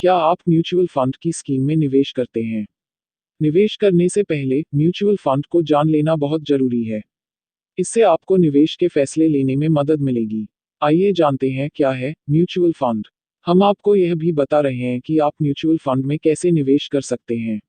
क्या आप mutual fund की स्कीम में निवेश करते हैं? निवेश करने से पहले म्यूचुअल फंड को जान लेना बहुत जरूरी है। इससे आपको निवेश के फैसले लेने में मदद मिलेगी। आइए जानते हैं क्या है म्यूचुअल फंड। हम आपको यह भी बता रहे हैं कि आप म्यूचुअल फंड में कैसे निवेश कर सकते हैं।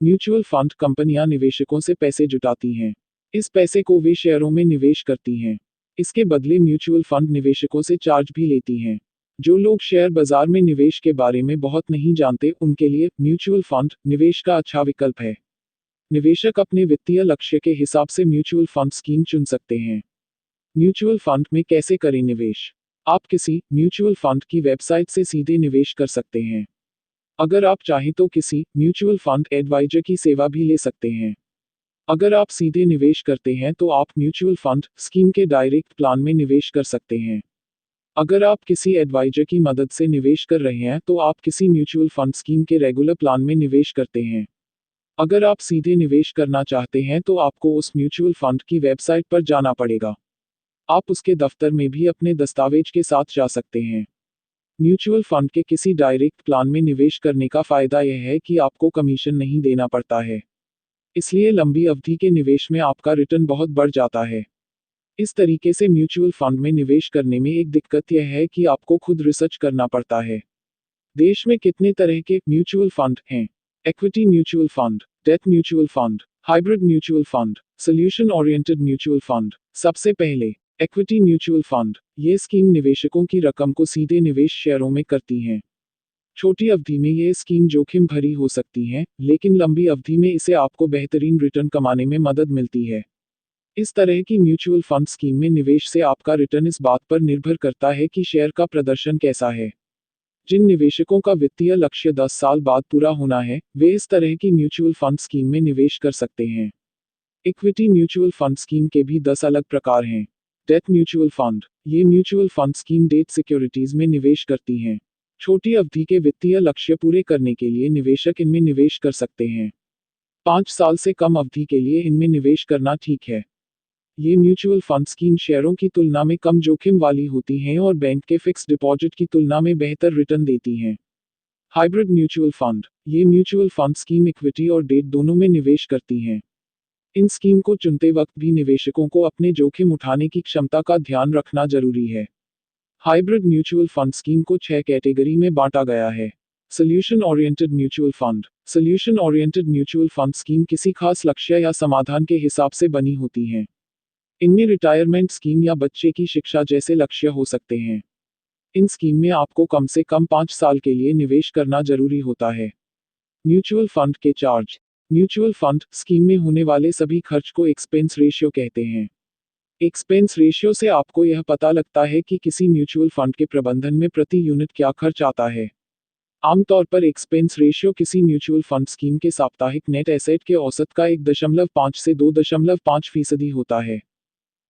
म्यूचुअल फंड कंपनियां निवेशकों से पैसे जुटाती हैं। इस पैसे को वे शेयरों में निवेश करती हैं। इसके बदले म्यूचुअल फंड निवेशकों से चार्ज भी लेती हैं। जो लोग शेयर बाजार में निवेश के बारे में बहुत नहीं जानते, उनके लिए म्यूचुअल फंड निवेश का अच्छा विकल्प है। निवेशक अपने वित्तीय लक्ष्य के हिसाब से म्यूचुअल फंड स्कीम चुन सकते हैं। म्यूचुअल फंड में कैसे करें निवेश? आप किसी म्यूचुअल फंड की वेबसाइट से सीधे निवेश कर सकते हैं। अगर आप चाहें तो किसी म्यूचुअल फंड एडवाइजर की सेवा भी ले सकते हैं। अगर आप सीधे निवेश करते हैं तो आप म्यूचुअल फंड स्कीम के डायरेक्ट प्लान में निवेश कर सकते हैं। अगर आप किसी एडवाइजर की मदद से निवेश कर रहे हैं तो आप किसी म्यूचुअल फंड स्कीम के रेगुलर प्लान में निवेश करते हैं। अगर आप सीधे निवेश करना चाहते हैं तो आपको उस म्यूचुअल फंड की वेबसाइट पर जाना पड़ेगा। आप उसके दफ्तर में भी अपने दस्तावेज के साथ जा सकते हैं। म्यूचुअल फंड के किसी डायरेक्ट प्लान में निवेश करने का फायदा यह है कि आपको कमीशन नहीं देना पड़ता है। इसलिए लंबी अवधि के निवेश में आपका रिटर्न बहुत बढ़ जाता है। इस तरीके से म्यूचुअल फंड में निवेश करने में एक दिक्कत यह है कि आपको खुद रिसर्च करना पड़ता है। देश में कितने तरह के म्यूचुअल फंड हैं? Equity mutual fund, date mutual fund, hybrid mutual fund, solution oriented mutual fund. सबसे पहले इक्विटी म्यूचुअल फंड। ये स्कीम निवेशकों की रकम को सीधे निवेश शेयरों में करती हैं। छोटी अवधि में ये स्कीम जोखिम भरी हो सकती हैं, लेकिन लंबी अवधि में इसे आपको बेहतरीन रिटर्न कमाने में मदद मिलती है। इस तरह की म्यूचुअल फंड स्कीम में निवेश से आपका रिटर्न इस बात पर निर्भर करता है कि शेयर का प्रदर्शन कैसा है। जिन निवेशकों का वित्तीय लक्ष्य 10 साल बाद पूरा होना है, वे इस तरह की म्यूचुअल फंड स्कीम में निवेश कर सकते हैं। इक्विटी म्यूचुअल फंड स्कीम के भी 10 अलग प्रकार हैं। Debt mutual fund. ये mutual fund scheme debt securities में निवेश करती हैं। छोटी अवधि के वित्तीय लक्ष्य पूरे करने के लिए निवेशक इनमें निवेश कर सकते हैं। 5 साल से कम अवधि के लिए इनमें निवेश करना ठीक है। ये म्यूचुअल फंड स्कीम शेयरों की तुलना में कम जोखिम वाली होती हैं और बैंक के फिक्स डिपॉजिट की तुलना में बेहतर रिटर्न देती हैं। Hybrid mutual fund. ये म्यूचुअल फंड स्कीम इक्विटी और डेट दोनों में निवेश करती हैं। इन स्कीम को चुनते वक्त भी निवेशकों को अपने जोखिम उठाने की क्षमता का ध्यान रखना जरूरी है। हाइब्रिड म्यूचुअल फंड स्कीम को 6 कैटेगरी में बांटा गया है। Solution oriented mutual fund. Solution oriented mutual fund scheme किसी खास लक्ष्य या समाधान के हिसाब से बनी होती हैं। इनमें रिटायरमेंट स्कीम या बच्चे की शिक्षा जैसे लक्ष्य हो सकते हैं। इन स्कीम में आपको कम से कम 5 साल के लिए निवेश करना जरूरी होता है। म्यूचुअल फंड के चार्ज। म्यूचुअल फंड स्कीम में होने वाले सभी खर्च को एक्सपेंस रेशियो कहते हैं। एक्सपेंस रेशियो से आपको यह पता लगता है कि किसी म्यूचुअल फंड के प्रबंधन में प्रति यूनिट क्या खर्च आता है। आमतौर पर एक्सपेंस रेशियो किसी म्यूचुअल फंड स्कीम के साप्ताहिक नेट एसेट के औसत का 1.5 से 2.5% होता है।